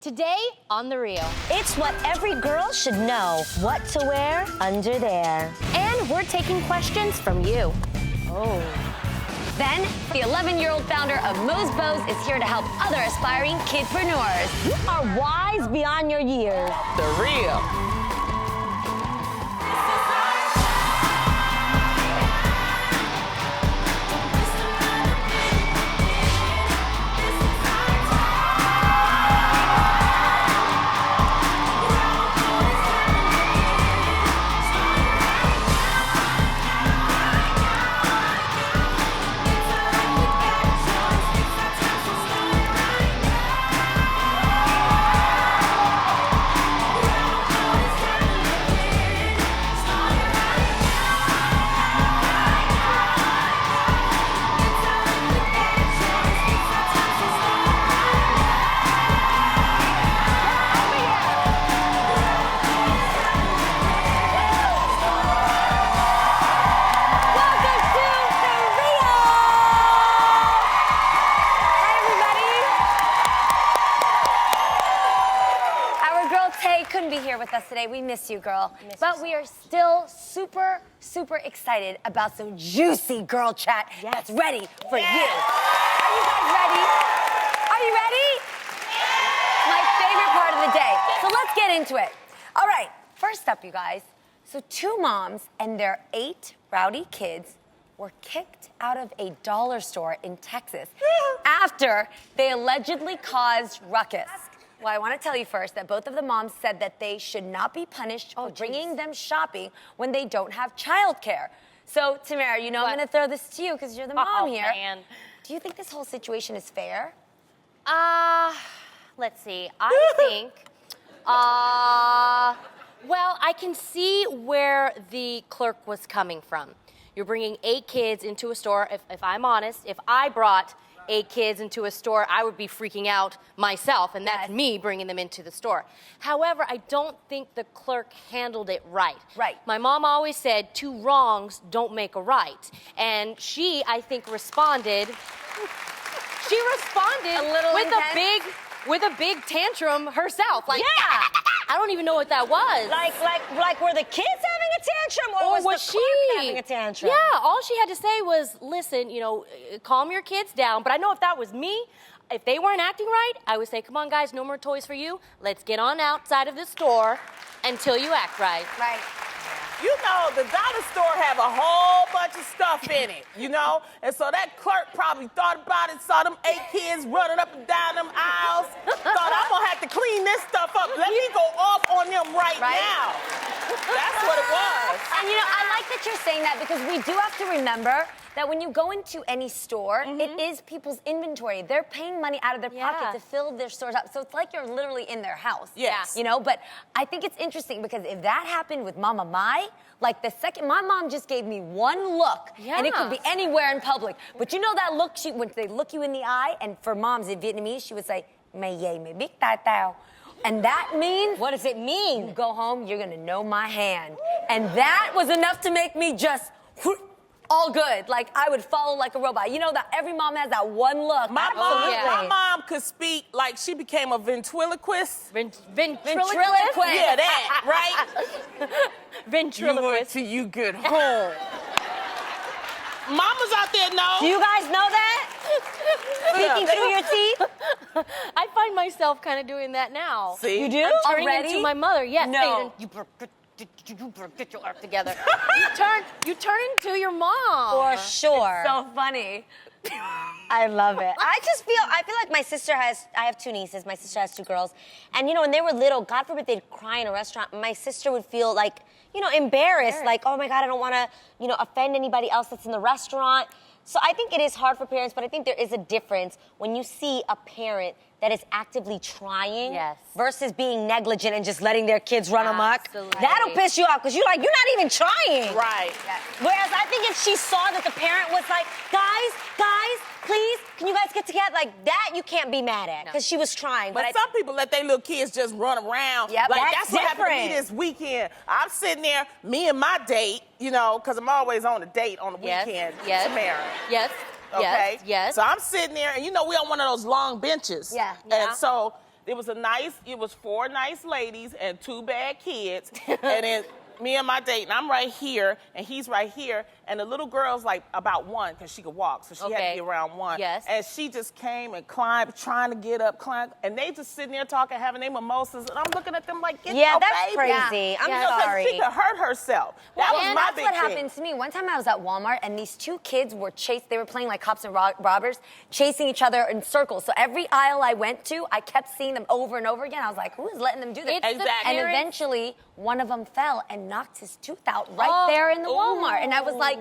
Today on The Real. It's what every girl should know, what to wear under there. And we're taking questions from you. Oh. Then, the 11-year-old founder of Moe's Bows is here to help other aspiring kidpreneurs. You are wise beyond your years. The Real. Couldn't be here with us today. We miss you, girl. But we are still super excited about some juicy girl chat that's ready for you. Are you guys ready? Are you ready? My favorite part of the day. So let's get into it. All right, first up, you guys. So 2 moms and their 8 rowdy kids were kicked out of a dollar store in Texas after they allegedly caused ruckus. Well, I want to tell you first that both of the moms said that they should not be punished for bringing them shopping when they don't have childcare. So, Tamara, you know I'm going to throw this to you because you're the mom here. Man. Do you think this whole situation is fair? Let's see. I think, well, I can see where the clerk was coming from. You're bringing 8 kids into a store. If I'm honest, if I brought 8 kids into a store, I would be freaking out myself, and that's me bringing them into the store. However, I don't think the clerk handled it right. Right. My mom always said 2 wrongs don't make a right, and she, I think, responded. She responded a little with with a big tantrum herself. Like, yeah. I don't even know what that was. Like were the kids having a tantrum or was the clerk having a tantrum? Yeah, all she had to say was, listen, you know, calm your kids down. But I know if that was me, if they weren't acting right, I would say, come on, guys, no more toys for you. Let's get on outside of the store until you act right. Right. You know, the dollar store have a whole bunch of stuff in it, you know? And so that clerk probably thought about it, saw them 8 kids running up and down them aisles, thought, I'm gonna have to clean this stuff up. Let me go off on them right now. That's what it was. And you know, I like that you're saying that because we do have to remember that when you go into any store, it is people's inventory. They're paying money out of their pocket to fill their stores up. So it's like you're literally in their house. Yes. You know, but I think it's interesting because if that happened with Mama Mai, like the second, my mom just gave me one look, and it could be anywhere in public. But you know that look, when they look you in the eye, and for moms in Vietnamese, she would say, "Mày ye mày biết tai tao." And that means, What does it mean? you go home, you're gonna know my hand. And that was enough to make me just all good. Like, I would follow like a robot. You know that every mom has that one look. My mom could speak like she became a ventriloquist. Ventriloquist? Yeah, that, right? Ventriloquist. Till you get home. Mamas out there know. Do you guys know that? Speaking through your teeth? I find myself kind of doing that now. See? You do? I'm turning Already? into my mother. Yes. No. You get your act together. you turn into your mom. For sure. So funny. I love it. I feel like my sister I have 2 nieces, my sister has 2 girls. And you know, when they were little, God forbid they'd cry in a restaurant, my sister would feel like, you know, embarrassed, like, oh my God, I don't wanna, you know, offend anybody else that's in the restaurant. So I think it is hard for parents, but I think there is a difference when you see a parent that is actively trying versus being negligent and just letting their kids run amok. That'll piss you off because you're like, you're not even trying. Right. Whereas I think if she saw that the parent was like, guys, please, can you guys get together? Like that, you can't be mad at because she was trying. But some people let their little kids just run around. Yep. Like That's that's what happened to me different. this weekend. I'm sitting there, me and my date, you know, because I'm always on a date on the weekend. Tamara. Yes. Okay? Yes. So I'm sitting there, and you know, we on one of those long benches. Yeah. And so it was 4 nice ladies and 2 bad kids. And then me and my date, and I'm right here, and he's right here, and the little girl's like about 1 because she could walk, so she had to be around 1. Yes. And she just came and climbed, trying to get up, and they just sitting there talking, having their mimosas, and I'm looking at them like, get your that's baby. crazy. I'm sorry. She could hurt herself. That was and my that's big what thing. happened to me. One time I was at Walmart and these 2 kids were they were playing like cops and robbers, chasing each other in circles. So every aisle I went to, I kept seeing them over and over again. I was like, who is letting them do this? It's the Exactly. And parents- eventually, one of them fell and knocked his tooth out right there in the Walmart. And I was like,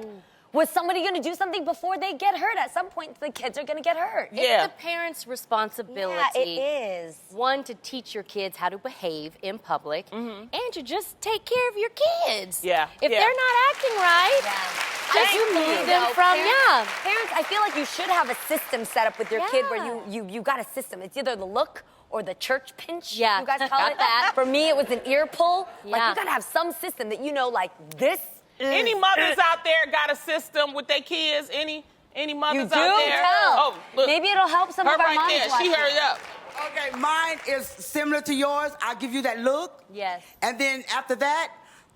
was somebody going to do something before they get hurt? At some point, the kids are going to get hurt. Yeah. It's the parents' responsibility. Yeah, it is. One, to teach your kids how to behave in public, and to just take care of your kids. Yeah, If yeah. they're not acting right, just remove them from, Parents, I feel like you should have a system set up with your kid where Yeah. you got a system. It's either the look or the church pinch. Yeah, You guys call got it that. For me, it was an ear pull. Like, Yeah. you got to have some system that you know, like, this is... Any mothers out there got a system with their kids? Any mothers You out do? there? Tell. Oh, look. Maybe it'll help some Her of our right moms there. She watching. hurried up. Okay, mine is similar to yours. I'll give you that look. Yes. And then after that,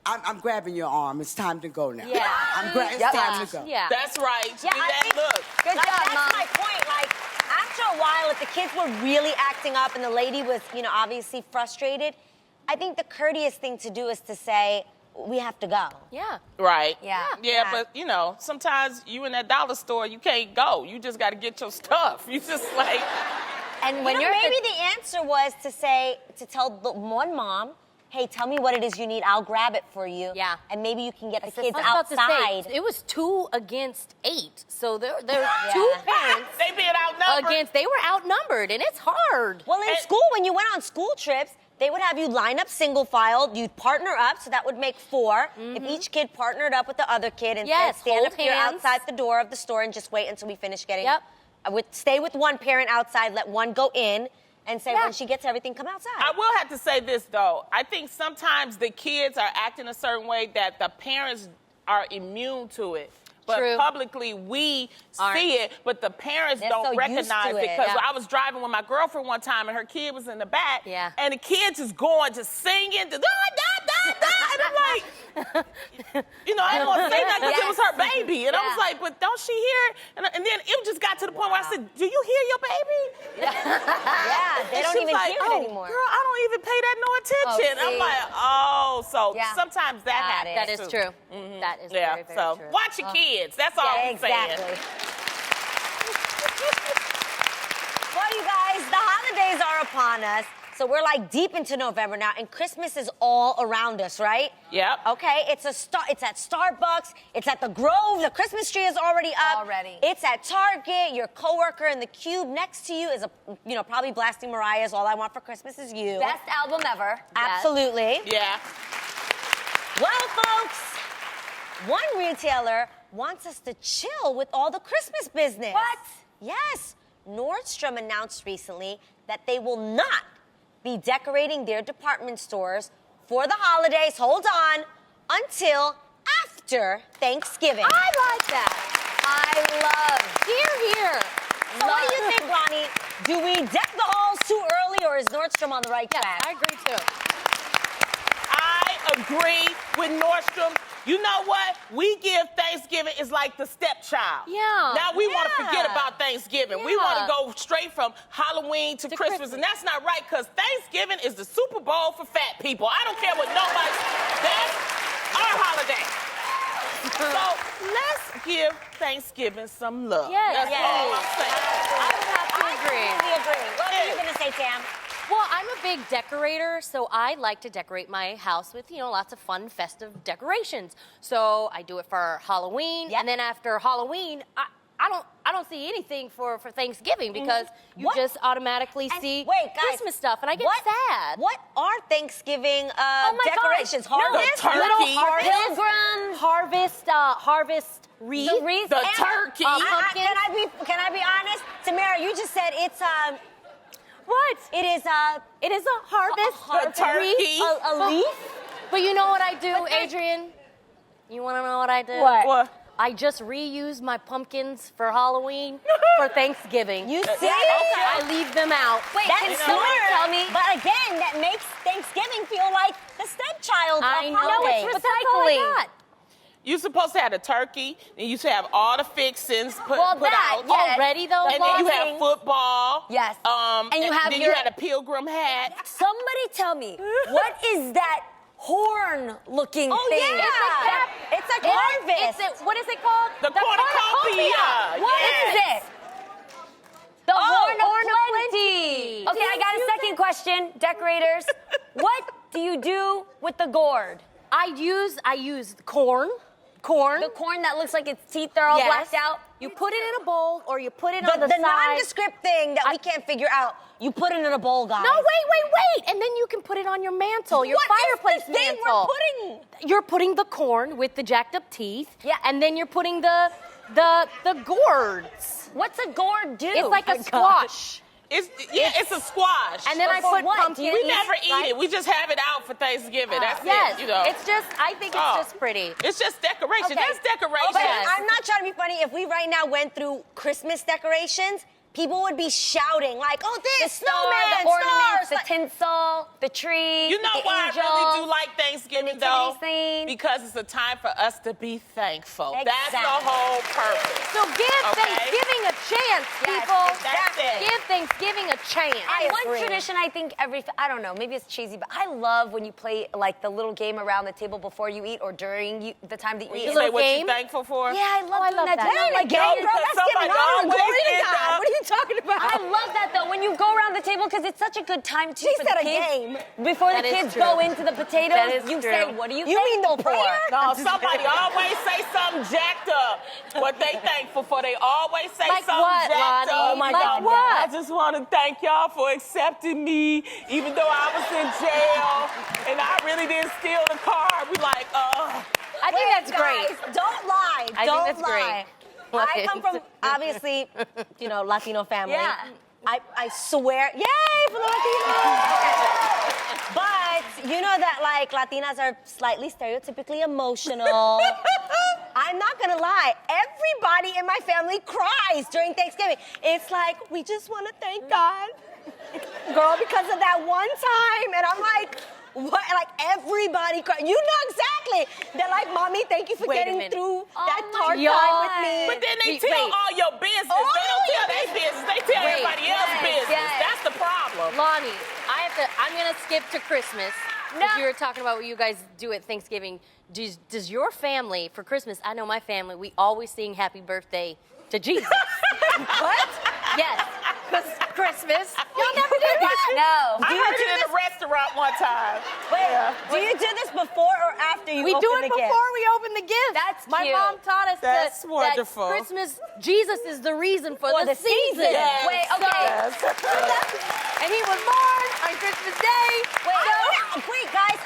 I'm grabbing your arm. It's time to go now. Yeah. It's Yep. time to go. Yeah. That's right. Yeah, Give I that think- look. Good Like, job, that's Mom. my point. Like, after a while, if the kids were really acting up and the lady was, obviously frustrated, I think the courteous thing to do is to say, we have to go. Yeah. Right. Yeah. Yeah, but sometimes you in that dollar store, you can't go. You just got to get your stuff. You just like, And when you're Maybe the answer was to tell the one mom, hey, tell me what it is you need. I'll grab it for you. Yeah. And maybe you can get the I kids I was about to outside. say, it was 2 against 8. So there were Yeah. 2 parents they being outnumbered. they were outnumbered, and it's hard. Well, in And- school, when you went on school trips, they would have you line up single file. You'd partner up, so that would make 4. If each kid partnered up with the other kid and Yes, said, stand hold up here hands. outside the door of the store and just wait until we finish getting. Yep. I would stay with one parent outside, let one go in, and say, Yeah. when she gets everything, come outside. I will have to say this, though. I think sometimes the kids are acting a certain way that the parents are immune to it. But True. publicly, we Aren't. see it, but the parents They're don't so used recognize to it. it. Because Yeah. I was driving with my girlfriend one time, and her kid was in the back. Yeah. And the kid just going, just singing, da, da, da, da. And I'm like, I didn't want to say nothing because it was her baby. And I was Yeah. like, but don't she hear it? And then it just got to the point where I said, do you hear your baby? yeah, they And don't she was even like, hear oh, it anymore. Girl, I don't even pay that no attention. Oh, I'm see. like, so Yeah. sometimes that happens. That is too. true. That is Yeah, very, very so true. watch your kids. That's all Yeah, I'm saying. exactly. Well, you guys, the holidays are upon us. So we're like deep into November now, and Christmas is all around us, right? Yep. Okay, it's at Starbucks, it's at the Grove, the Christmas tree is already up. Already. It's at Target, your coworker in the cube next to you is probably blasting Mariah's All I Want for Christmas Is You. Best album ever. Absolutely. Yeah. Well, folks, one retailer wants us to chill with all the Christmas business. What? Yes. Nordstrom announced recently that they will not be decorating their department stores for the holidays, hold on, until after Thanksgiving. I like that. I love. Here. So what do you think, Ronnie? Do we deck the halls too early, or is Nordstrom on the right Yes, track? I agree too. I agree with Nordstrom. You know what? We give Thanksgiving is like the stepchild. Yeah. Now we want to Yeah. forget about Thanksgiving. We Yeah. want to go straight from Halloween to Christmas, Christmas. and that's not right because Thanksgiving is the Super Bowl for fat people. I don't care what nobody. That's our holiday. So let's give Thanksgiving some love. Yes. That's Yes. all I'm saying. I would have to agree. completely agree. What were you going to say, Tam? Well, I'm a big decorator, so I like to decorate my house with, lots of fun, festive decorations. So I do it for Halloween, Yep. and then after Halloween, I don't see anything for Thanksgiving because you What? just automatically And see wait, guys, Christmas stuff, and I get what, sad. What are Thanksgiving my decorations? God. No, Harvest? turkey. Little Pilgrims. harvest wreath. The wreath. The and- turkey. pumpkin. Can I be honest? Tamara, you just said it's What? it is It is a harvest The turkey. wreath. a leaf. But you know what I do, Adrian? You want to know what I do? What? What? I just reuse my pumpkins for Halloween for Thanksgiving. You see? I leave them out. Wait, That's can someone smart. tell me? But again, that makes Thanksgiving feel like the stepchild I of know, holidays. it's recycling. You're supposed to have the turkey, and you should have all the fixings put Well, put that, out. yes. Already though, And then you have Thing. football. Yes. And you have then your- you had a pilgrim hat. Somebody tell me, what is that horn-looking Oh, thing? yeah. It's like harvest. What is it called? The cornucopia. What Yes. is it? The horn Horn of of plenty. Plenty. Okay, I got a second question, decorators. What do you do with the gourd? I use corn. The corn that looks like its teeth are all Yes. blacked out? You put it in a bowl or you put it on The the side. nondescript thing that we can't figure out. You put it in a bowl, guys. No, wait. And then you can put it on your mantle, your What is fireplace this thing mantle. we're putting? You're putting the corn with the jacked up teeth. Yeah. And then you're putting the gourds. What's a gourd do? It's like a squash. It's a squash. And then I For put what? pumpkin. Do you we never eat it. We just have it out for Thanksgiving. That's Yes, it. You know. it's just. I think it's just pretty. It's just decoration. Okay. That's decoration. But Yes. I'm not trying to be funny. If we right now went through Christmas decorations, people would be shouting like, "Oh, the this star, snowman, the ornaments, stars!" the like- tinsel, the tree, You know the why angels. I really do like Thanksgiving, though? scene. Because it's a time for us to be thankful. That's the Exactly. whole purpose. So give Okay. Thanksgiving a chance, people. That's it. Give Thanksgiving a chance. And one agree. tradition I think I don't know, maybe it's cheesy, but I love when you play like the little game around the table before you eat or during the time that you When eat. you little say what game? you're thankful for? Yeah, I love I doing love that. that. You know, That ain't a like game, going- girl. That's giving somebody honor and always glory to ends God. up- What are you talking about? I love that though. When you go around the table, because it's such a good time too She for said the a kids. game. Before That the is kids true. go into the potatoes, That is you true. say, "What are you You mean the thankful prayer? for?" No, somebody always say something jacked up. What they thankful for. They always say Like something what, jacked Lonnie? up. Oh my Like God. what? I just want to thank y'all for accepting me, even though I was in jail and I really didn't steal the car. We like, I think that's great. Guys, don't lie. I think Don't that's lie. great. I come from obviously, Latino family. Yeah. I swear, yay for the Latinos. But you know that like Latinas are slightly stereotypically emotional. I'm not gonna lie. Everybody in my family cries during Thanksgiving. It's like we just want to thank God, girl, because of that one time. And I'm like, what? Like everybody cries. You know exactly. They're like, "Mommy, thank you for Wait a getting minute. through Oh that my hard God. time with me." but then they Wait, tell wait. all your business. Oh, They don't tell their business. They tell Wait. everybody else's Yes, business. yes. That's the problem. Lonnie, I'm gonna skip to Christmas. No. Because you were talking about what you guys do at Thanksgiving. Does your family, for Christmas, I know my family, we always sing happy birthday to Jesus. What? Yes. Because Christmas. Y'all never do that? No. I you heard do it in this- a restaurant one time. Wait, Yeah. do you do this before or after you We open do it the before gift? we open the gift. That's My cute. mom taught us That's that wonderful. Christmas, Jesus is the reason for For the the season. Yes. Wait, okay. Yes. And he was born on Christmas Day. Wait, guys,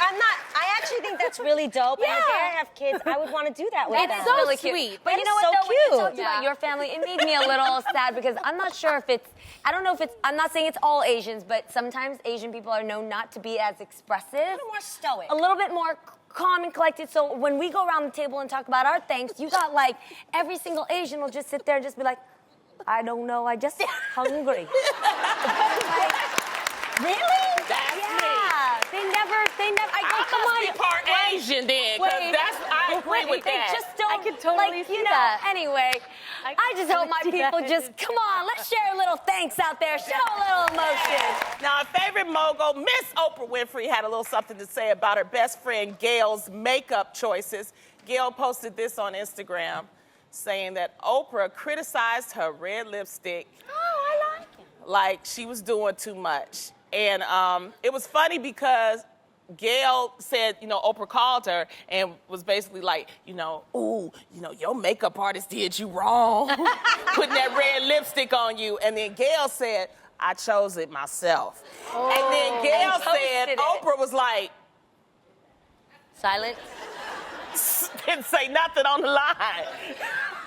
I actually think that's really dope. And if Yeah. I have kids, I would want to do that with It's them. so really cute. sweet. But That you is know what, so though, when you cute. talked Yeah. about your family, it made me a little sad because I'm not sure if it's, I don't know if it's, I'm not saying it's all Asians, but sometimes Asian people are known not to be as expressive. A little more stoic. A little bit more calm and collected. So when we go around the table and talk about our thanks, you got like every single Asian will just sit there and just be like, I don't know, I just hungry. Like, Really? That's me. yeah. They never, I go, I come must on. be part Asian then, because Wait. I agree with They that. just don't. I could totally like, see you know, that. Anyway, I just hope my totally see people that. just come on. Let's share a little thanks out there. Show a little emotion. Now, our favorite mogul, Miss Oprah Winfrey, had a little something to say about her best friend Gail's makeup choices. Gail posted this on Instagram, saying that Oprah criticized her red lipstick. Oh, I like it. Like she was doing too much. And it was funny because Gail said, Oprah called her and was basically like, ooh, your makeup artist did you wrong, putting that red lipstick on you. And then Gail said, I chose it myself. And then Gail And posted said, it. Oprah was like, Silence. didn't say nothing on the line.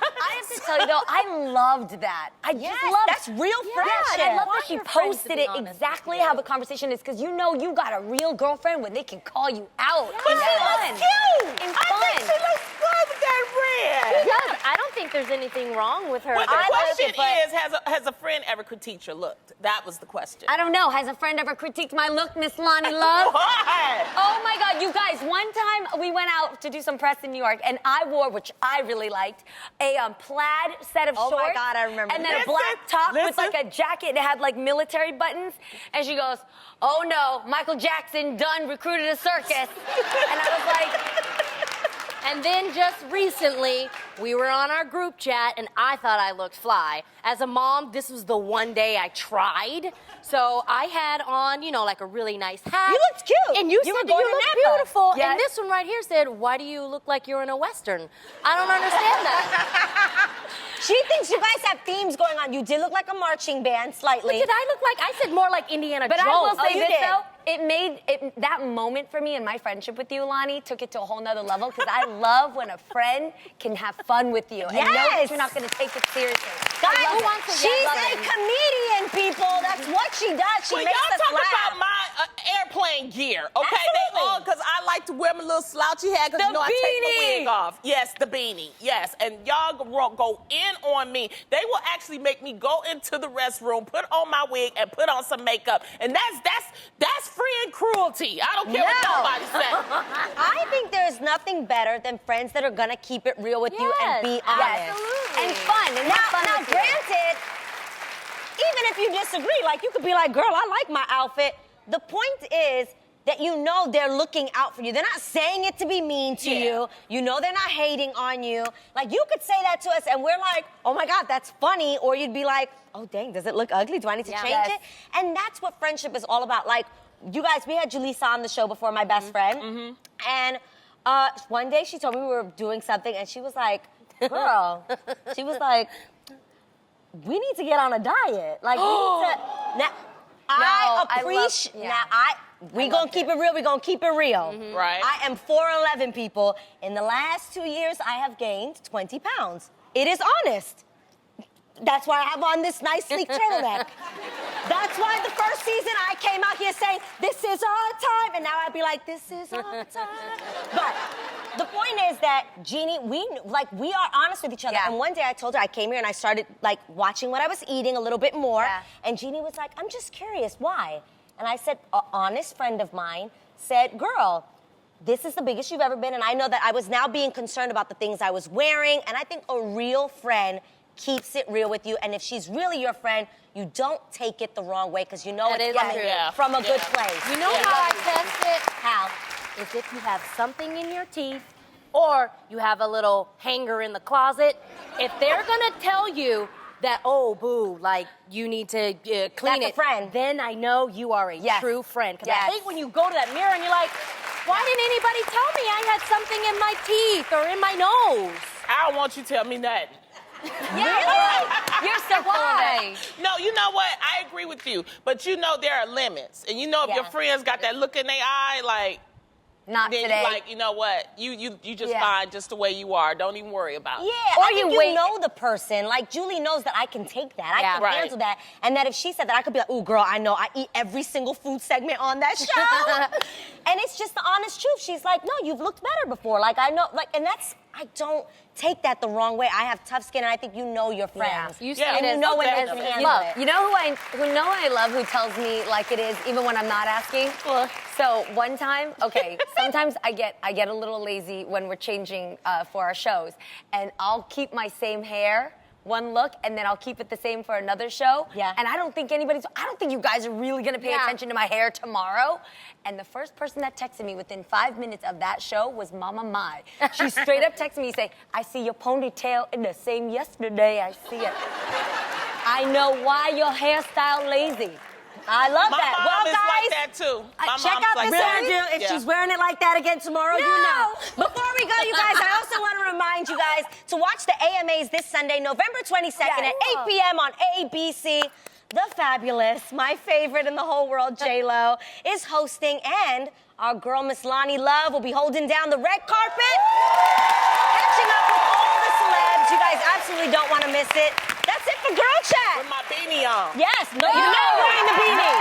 I have to tell you though, I loved that. I Yes, just loved that's real Yeah, and I friendship. love that Want she your friends to posted be it honest exactly with you. how the conversation is, because you know you got a real girlfriend when they can call you out. But in she fun. looks cute. In I think fun. she looks good with that red. Yes, I don't think there's anything wrong with her. Well, the I like question it, but- is, has a friend ever critiqued your look? That was the question. I don't know. Has a friend ever critiqued my look, Miss Lonnie Love? What? Oh my God, you guys, one time we went out to do some press in New York and I wore, which I really liked, a plaid set of Oh my shorts. God, I remember And then this. a black top with Listen. like a jacket and it had like military buttons. And she goes, oh no, Michael Jackson done recruited a circus. And I was like, And then just recently, we were on our group chat, and I thought I looked fly. As a mom, this was the one day I tried. So I had on, like a really nice hat. You looked cute. And you You said were that you going to look Napa. beautiful. Yes. And this one right here said, why do you look like you're in a Western? I don't understand that. She thinks you guys have themes going on. You did look like a marching band slightly. Did I look like, I said more like Indiana but Jones. I will say you this did. though, it made that moment for me and my friendship with you, Lonnie, took it to a whole nother level because I love when a friend can have fun with you and know that Yes. you're not going to take it seriously. Guys, I love who it. wants to she's love a it? comedian, people. That's what she does. She Well, makes y'all us talk laugh. about my airplane gear, okay? Absolutely. They all, because I like to wear my little slouchy hat because The I take my beanie. wig off. Yes, the beanie. Yes, and y'all go in on me. They will actually make me go into the restroom, put on my wig, and put on some makeup, and that's friend cruelty. I don't care what No. nobody says. I think there's nothing better than friends that are gonna keep it real with you and be Yes, honest. absolutely. And fun. And have fun Now, with you. granted, even if you disagree, like you could be like, girl, I like my outfit. The point is that you know they're looking out for you. They're not saying it to be mean to Yeah. you. You know they're not hating on you. Like you could say that to us and we're like, oh my God, that's funny. Or you'd be like, oh dang, does it look ugly? Do I need to Yeah. change Yes. it? And that's what friendship is all about. Like, you guys, we had Julissa on the show before, my best friend. And one day she told me we were doing something and she was like, girl, she was like, we need to get on a diet. Like, we need to. Now, I I love- appreciate. yeah. Now, we gonna keep it real. We gonna keep it real. Right. I am 4'11", people. In the last 2 years, I have gained 20 pounds. It is honest. That's why I have on this nice sleek turtleneck. That's why the first season I came out here saying, this is our time. And now I'd be like, this is our time. But the point is that, Jeannie, we are honest with each other. Yeah. And one day I told her, I came here and I started watching what I was eating a little bit more. Yeah. And Jeannie was like, I'm just curious, why? And I said, an honest friend of mine said, girl, this is the biggest you've ever been. And I know that I was now being concerned about the things I was wearing. And I think a real friend keeps it real with you. And if she's really your friend, you don't take it the wrong way because you know That it's is coming true. Yeah. from a good Yeah. place. You know Yeah. how I test it? How? Is if you have something in your teeth or you have a little hanger in the closet. If they're gonna tell you that, oh, boo, like you need to clean That's a it, friend. then I know you are a Yes. true friend. Because Yes. I hate when you go to that mirror and you're like, why didn't anybody tell me I had something in my teeth or in my nose? I don't want you to tell me nothing. Yeah, you're so full of it. No, you know what? I agree with you. But you know there are limits. And you know if your Yeah. friends got that look in their eye, like, Not then today. you like, you know what? You just Yeah. fine just the way you are. Don't even worry about it. Yeah, Or I think you you wait- know the person. Like, Julie knows that I can take that. I Yeah. can Right. handle that. And that if she said that, I could be like, ooh, girl, I know. I eat every single food segment on that show. And it's just the honest truth. She's like, no, you've looked better before. Like, I know. Like, and that's, I don't take that the wrong way. I have tough skin, and I think you know your friends. You Yeah. say And it you is know when they okay. can You handle love. it. You know I love who tells me like it is, even when I'm not asking? So one time, okay, sometimes I get a little lazy when we're changing for our shows, and I'll keep my same hair one look, and then I'll keep it the same for another show. Yeah. And I don't think you guys are really gonna pay Yeah. attention to my hair tomorrow. And the first person that texted me within 5 minutes of that show was Mama Mai. She straight up texted me saying, I see your ponytail in the same yesterday, I see it. I know why your hairstyle lazy. I love My that. mom Well, is guys, like that too. My check mom's out like this that. hairdo. If Yeah. she's wearing it like that again tomorrow, you know. Before we go, you guys, I also want to remind you guys to watch the AMAs this Sunday, November 22nd at 8 p.m. on ABC. The fabulous, my favorite in the whole world, J-Lo, is hosting, and our girl, Miss Lonnie Love, will be holding down the red carpet, catching up with all the celebs. You guys absolutely don't want to miss it. That's it for Girl Chat. With my beanie on. Yes, no, you're not wearing the beanie.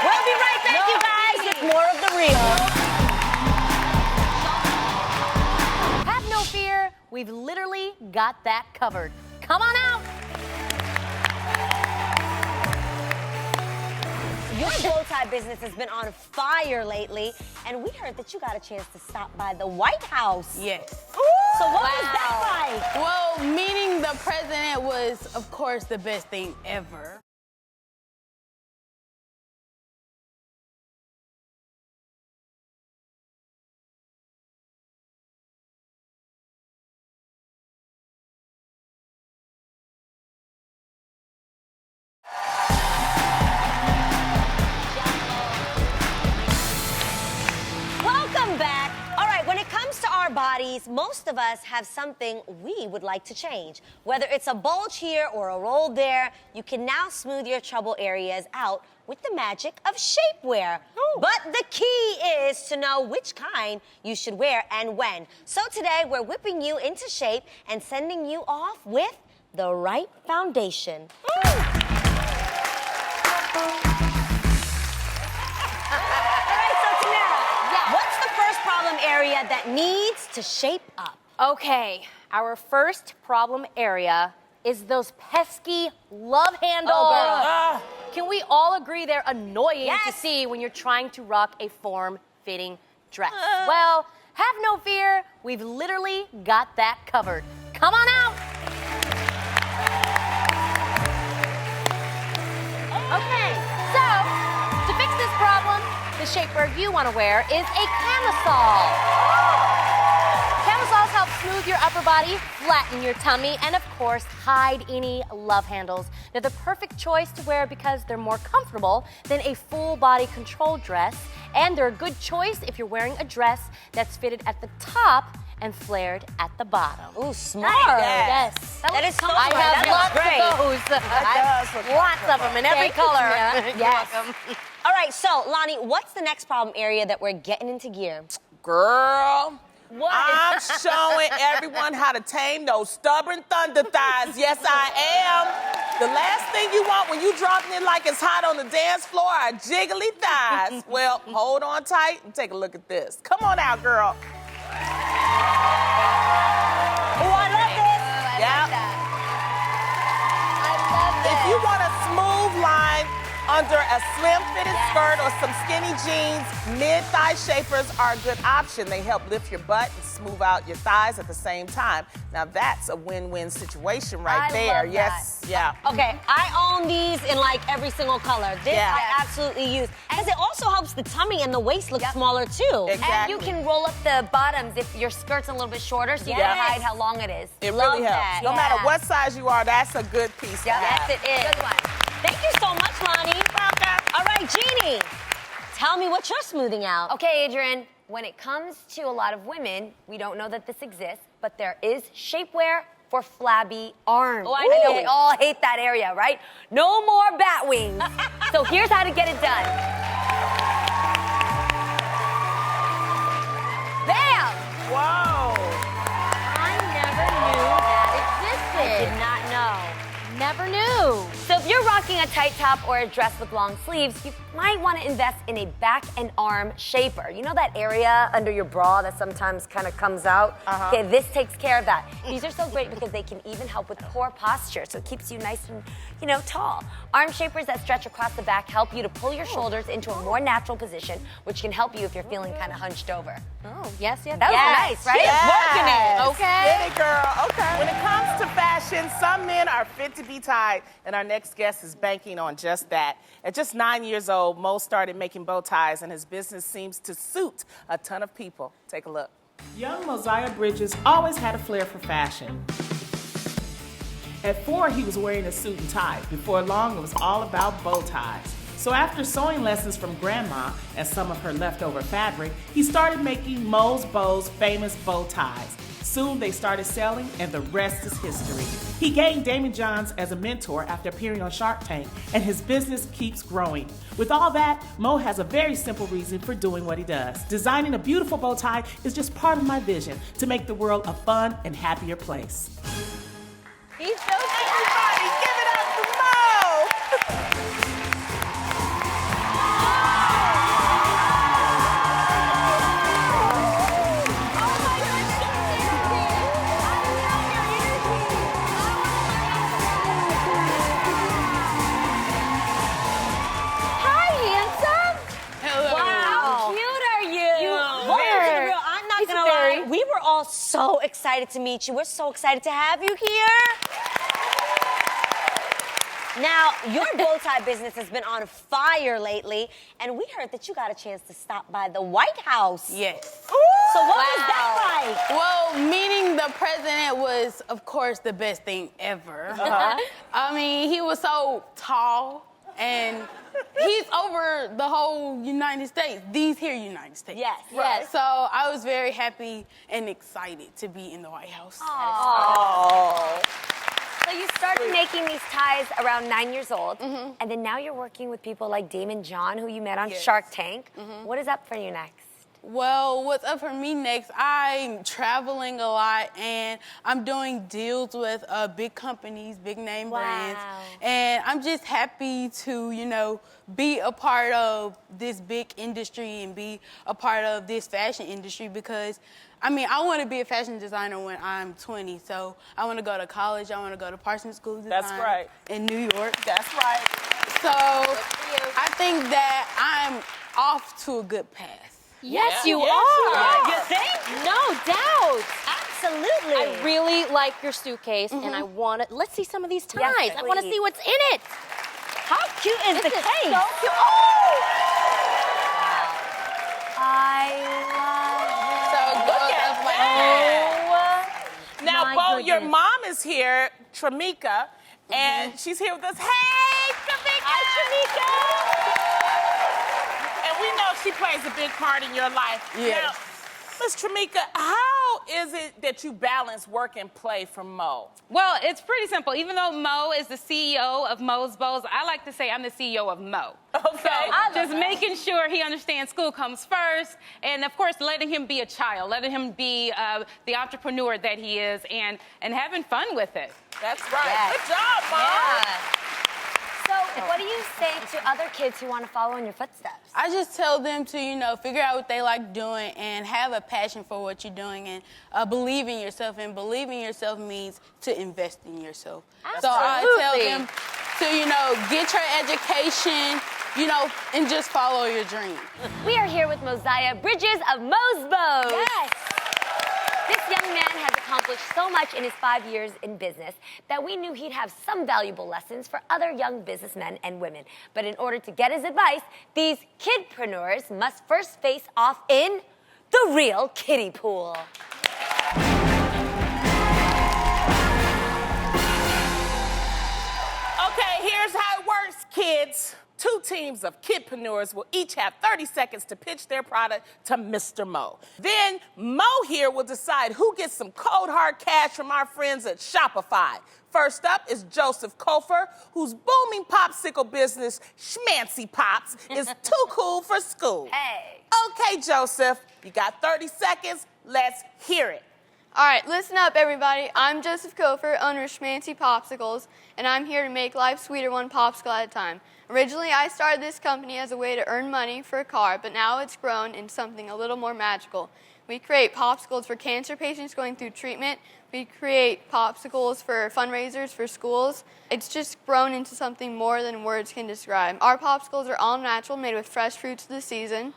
We'll be right back, you guys, with more of The Real. Have no fear. We've literally got that covered. Come on out. Your bow tie business has been on fire lately, and we heard that you got a chance to stop by the White House. Yes. So what was that like? Well, meeting the president was, of course, the best thing ever. Welcome back. All right, when it comes to our bodies, most of us have something we would like to change. Whether it's a bulge here or a roll there, you can now smooth your trouble areas out with the magic of shapewear. But the key is to know which kind you should wear and when. So today, we're whipping you into shape and sending you off with the right foundation. What's the first problem area that needs to shape up? Okay, our first problem area is those pesky love handles. Oh, girl. Can we all agree they're annoying to Yes. see when you're trying to rock a form-fitting dress? Well, have no fear. We've literally got that covered. Come on out. Okay, so to fix this problem, the shapewear you want to wear is a camisole. Camisoles help smooth your upper body, flatten your tummy, and of course, hide any love handles. They're the perfect choice to wear because they're more comfortable than a full body control dress, and they're a good choice if you're wearing a dress that's fitted at the top and flared at the bottom. Ooh, smart. Yes. That is so I smart. have That looks lots great. of those. I have lots of them in every Thank you, color. Tina. You're Yes. welcome. All right, so Lonnie, what's the next problem area that we're getting into gear? Girl, What? I'm showing everyone how to tame those stubborn thunder thighs. Yes, I am. The last thing you want when you dropping it like it's hot on the dance floor are jiggly thighs. Well, hold on tight and take a look at this. Come on out, girl. Oh, I love this. Yep. If you want a smooth line under a slim-fitted skirt or some skinny jeans, mid-thigh shapers are a good option. They help lift your butt and smooth out your thighs at the same time. Now that's a win-win situation right I there. love Yes, yeah. Okay, I own these in like every single color. This Yeah. I absolutely use. Because it also helps the tummy and the waist look smaller too. Exactly. And you can roll up the bottoms if your skirt's a little bit shorter so you Yes. can hide how long it is. It Love really helps. that. No matter Yeah. what size you are, that's a good piece to Yes, have. it is. Good one. Thank you so much, Lonnie. All right, Jeannie, tell me what you're smoothing out. Okay, Adrian, when it comes to a lot of women, we don't know that this exists, but there is shapewear for flabby arms. Oh, I I know know we it. all hate that area, right? No more bat wings. So here's how to get it done. Bam! Whoa. I never knew that existed. I did not know. Never knew. So if you're rocking a tight top or a dress with long sleeves, you might want to invest in a back and arm shaper. You know that area under your bra that sometimes kind of comes out? Okay, this takes care of that. These are so great because they can even help with poor posture, so it keeps you nice and, tall. Arm shapers that stretch across the back help you to pull your shoulders into a more natural position, which can help you if you're feeling kind of hunched over. Oh, yes. That was nice, right? She's working it. Okay. Get it, girl. Okay. When it comes to fashion, some men are fit to be tied, and our next guest is banking on just that. At just 9 years old, Mo started making bow ties, and his business seems to suit a ton of people. Take a look. Young Mosiah Bridges always had a flair for fashion. At 4, he was wearing a suit and tie. Before long, it was all about bow ties. So after sewing lessons from Grandma and some of her leftover fabric, he started making Mo's Bow's famous bow ties. Soon they started selling, and the rest is history. He gained Damon Johns as a mentor after appearing on Shark Tank, and his business keeps growing. With all that, Mo has a very simple reason for doing what he does. Designing a beautiful bow tie is just part of my vision to make the world a fun and happier place. He's so Everybody, give it up for Mo! all so excited to meet you. We're so excited to have you here. Now, your bow tie business has been on fire lately, and we heard that you got a chance to stop by the White House. Yes. So what was that like? Well, meeting the president was, of course, the best thing ever. I mean, he was so tall, and he's over the whole United States, these here United States. Yes. Right. So I was very happy and excited to be in the White House. Oh. So you started making these ties around 9 years old, and then now you're working with people like Damon John, who you met on Shark Tank. What is up for you next? Well, what's up for me next? I'm traveling a lot, and I'm doing deals with big companies, big name brands. And I'm just happy to, you know, be a part of this big industry and be a part of this fashion industry because, I mean, I want to be a fashion designer when I'm 20. So I want to go to college. I want to go to Parsons School of Design. That's right. In New York. That's right. So I think that I'm off to a good path. Yes, you Yes, are. You think? No doubt. Absolutely. I really like your suitcase, and I want to. Let's see some of these ties. Yes, I want to please. see what's in it. How cute is the This is case? so cute. Oh! I love So it goes up like that. Now, My Bo, your goodness. mom is here, Tramika, and she's here with us. Hey, Tramika! And we know she plays a big part in your life. Yes. Now, Miss Tramika, how is it that you balance work and play from Mo? Well, it's pretty simple. Even though Mo is the CEO of Mo's Bows, I like to say I'm the CEO of Mo. Okay. Just making sure he understands school comes first, and of course, letting him be a child, letting him be the entrepreneur that he is, and having fun with it. That's right. Yes. Good job, Mom. So, what do you say to other kids who want to follow in your footsteps? I just tell them to, you know, figure out what they like doing and have a passion for what you're doing and believe in yourself. And believing in yourself means to invest in yourself. So I tell them to, you know, get your education, you know, and just follow your dream. We are here with Mosiah Bridges of Mo's Bows. Yes. This young man has accomplished so much in his 5 years in business that we knew he'd have some valuable lessons for other young businessmen and women. But in order to get his advice, these kidpreneurs must first face off in the real kiddie pool. Okay, here's how it works, kids. 2 teams of kidpreneurs will each have 30 seconds to pitch their product to Mr. Mo. Then Mo here will decide who gets some cold hard cash from our friends at Shopify. First up is Joseph Kofer, whose booming popsicle business, Schmancy Pops, is too cool for school. Hey. Okay, Joseph, you got 30 seconds. Let's hear it. All right, listen up, everybody. I'm Joseph Kofer, owner of Schmancy Popsicles, and I'm here to make life sweeter one popsicle at a time. Originally, I started this company as a way to earn money for a car, but now it's grown into something a little more magical. We create popsicles for cancer patients going through treatment. We create popsicles for fundraisers for schools. It's just grown into something more than words can describe. Our popsicles are all natural, made with fresh fruits of the season.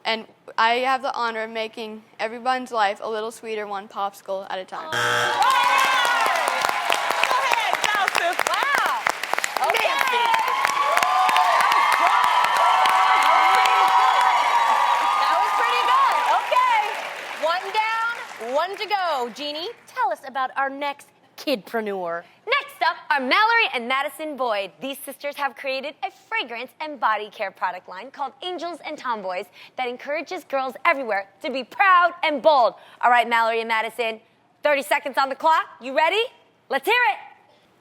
And I have the honor of making everyone's life a little sweeter one popsicle at a time. Go ahead, Joseph. Wow. Okay. That was pretty good. Okay. 1 down, 1 to go. Jeannie, tell us about our next kidpreneur. Next up are Mallory and Madison Boyd. These sisters have created a fragrance and body care product line called Angels and Tomboys that encourages girls everywhere to be proud and bold. All right, Mallory and Madison, 30 seconds on the clock. You ready? Let's hear it.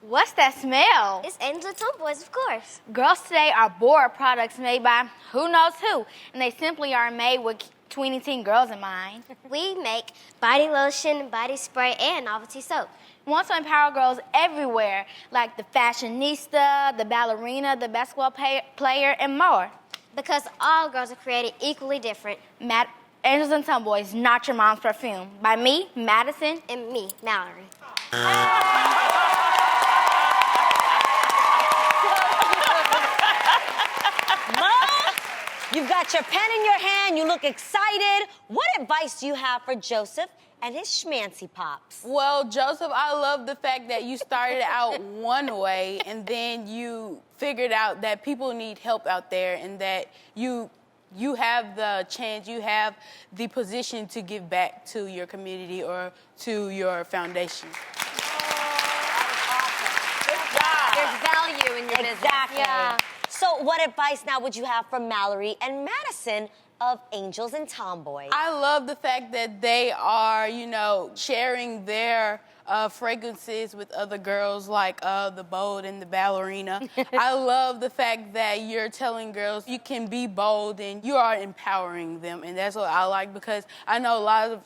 What's that smell? It's Angels and Tomboys, of course. Girls today are bored products made by who knows who, and they simply aren't made with tweeny teen girls in mind. We make body lotion, body spray, and novelty soap. We want to empower girls everywhere, like the fashionista, the ballerina, the basketball player, and more. Because all girls are created equally different. Angels and Tomboys, not your mom's perfume. By me, Madison. And me, Mallory. Mo, You've got your pen in your hand. You look excited. What advice do you have for Joseph and his schmancy pops? Well, Joseph, I love the fact that you started out one way and then you figured out that people need help out there and that you have the chance, you have the position to give back to your community or to your foundation. There's value in your business. Exactly. Yeah. So what advice now would you have for Mallory and Madison of Angels and Tomboys? I love the fact that they are, sharing their fragrances with other girls like the Bold and the Ballerina. I love the fact that you're telling girls you can be bold and you are empowering them, and that's what I like because I know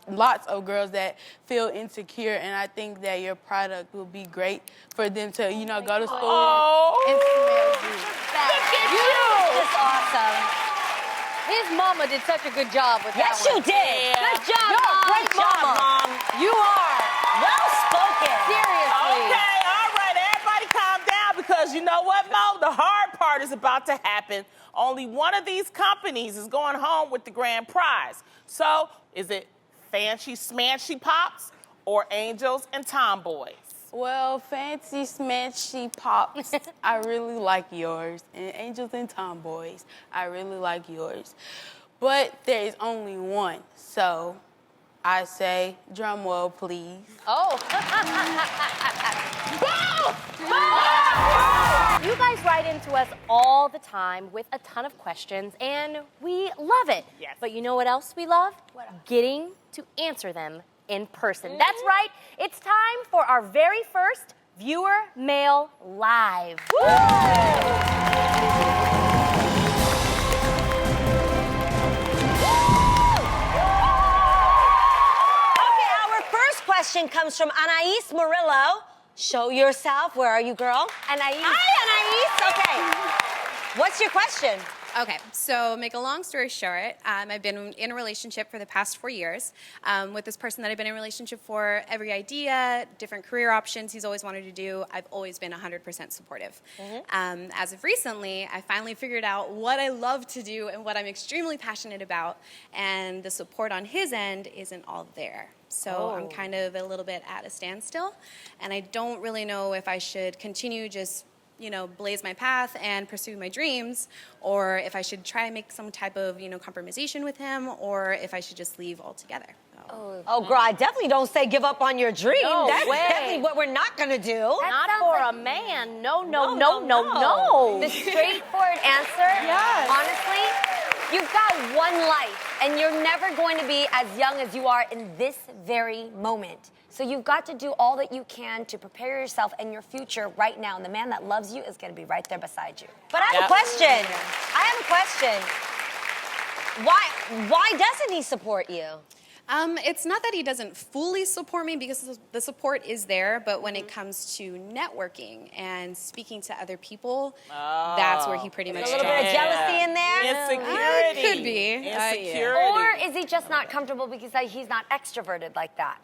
lots of girls that feel insecure, and I think that your product will be great for them to, go to school and smell good. That's awesome. His mama did such a good job with that Yes, you one. did. Good job, You're Mom. a great Good job, mama. You are. Well spoken. Seriously. Okay, all right, everybody calm down because you know what, Mo? The hard part is about to happen. Only one of these companies is going home with the grand prize. So, is it Fancy Smanchy Pops or Angels and Tomboys? Well, Fancy Smanchy Pops, I really like yours. And Angels and Tomboys, I really like yours. But there is only one, so I say, drum roll, please. Oh. You guys write into us all the time with a ton of questions, and we love it. Yes. But you know what else we love? Getting to answer them in person. That's right. It's time for our very first Viewer Mail Live. Question comes from Anais Murillo. Show yourself. Where are you, girl? Anais. Hi, Anais. Okay. What's your question? Okay, so make a long story short, I've been in a relationship for the past 4 years with this person that I've been in a relationship for. Every idea, different career options he's always wanted to do, I've always been 100% supportive. As of recently, I finally figured out what I love to do and what I'm extremely passionate about, and the support on his end isn't all there. So I'm kind of a little bit at a standstill, and I don't really know if I should continue just blaze my path and pursue my dreams, or if I should try and make some type of, compromisation with him, or if I should just leave altogether. Oh, girl, I definitely don't say give up on your dream. No That's way. definitely what we're not gonna do. Not for a man. No. The straightforward answer, honestly, you've got one life, and you're never going to be as young as you are in this very moment. So you've got to do all that you can to prepare yourself and your future right now. And the man that loves you is going to be right there beside you. But I have a question. Why doesn't he support you? It's not that he doesn't fully support me because the support is there, but when it comes to networking and speaking to other people, that's where he pretty much A little bit of jealousy in there? Insecurity. Could be. Insecurity. Or is he just not comfortable because he's not extroverted like that?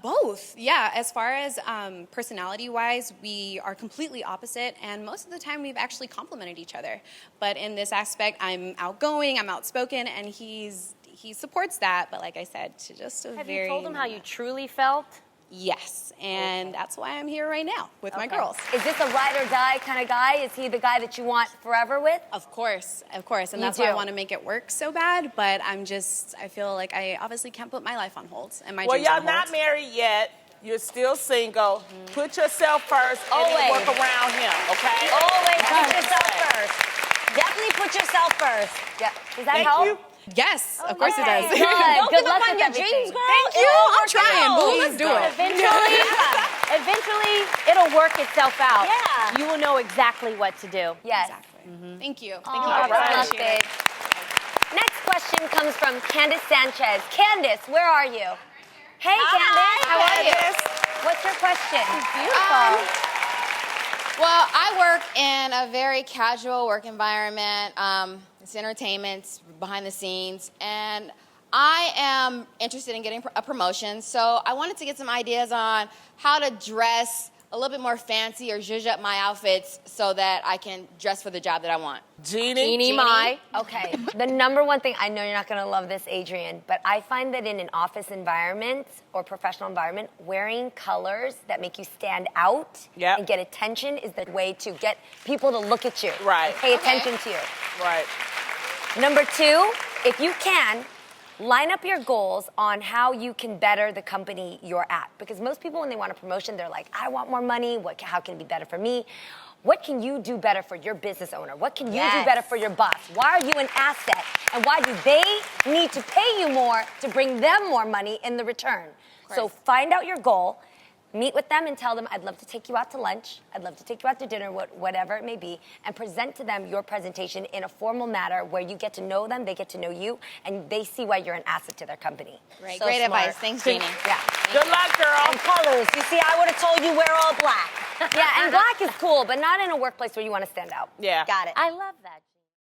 Both, yeah. As far as personality-wise, we are completely opposite, and most of the time we've actually complemented each other. But in this aspect, I'm outgoing, I'm outspoken, and he supports that. But like I said, to just a Have very... you told him how you truly felt? Yes, and that's why I'm here right now with my girls. Is this a ride or die kind of guy? Is he the guy that you want forever with? Of course, and that's do. why I want to make it work so bad, but I feel like I obviously can't put my life on hold and my dreams on y'all hold. not married yet. You're still single. Put yourself first and then work around him, okay? Always put yourself first. Definitely put yourself first. Yeah. Does that help? Yes, of course it does. Good. Don't Good give luck up on with your everything. dreams, girl. Thank you. I'm trying, boo. Let's do it. Eventually, it'll work itself out. Yeah. You will know exactly what to do. Yes. Exactly. Thank you. All Thank you. right. Good luck, babe. Next question comes from Candace Sanchez. Candace, where are you? Hey, Candace. How are you? What's your question? Beautiful. Well, I work in a very casual work environment. It's entertainment, it's behind the scenes, and I am interested in getting a promotion. So I wanted to get some ideas on how to dress a little bit more fancy or zhuzh up my outfits so that I can dress for the job that I want. Jeannie? Mai. Okay, the number one thing, I know you're not gonna love this, Adrian, but I find that in an office environment or professional environment, wearing colors that make you stand out and get attention is the way to get people to look at you. Right. And pay attention to you. Right. Number two, if you can, line up your goals on how you can better the company you're at. Because most people, when they want a promotion, they're like, I want more money. How can it be better for me? What can you do better for your business owner? What can you do better for your boss? Why are you an asset? And why do they need to pay you more to bring them more money in the return? So find out your goal. Meet with them and tell them, I'd love to take you out to lunch. I'd love to take you out to dinner, whatever it may be, and present to them your presentation in a formal manner where you get to know them, they get to know you, and they see why you're an asset to their company. Great, So great smart. advice. Thanks, Jeannie. Yeah. Good luck, girl. And colors. You see, I would have told you wear all black. Yeah, and black is cool, but not in a workplace where you want to stand out. Yeah. Got it. I love that.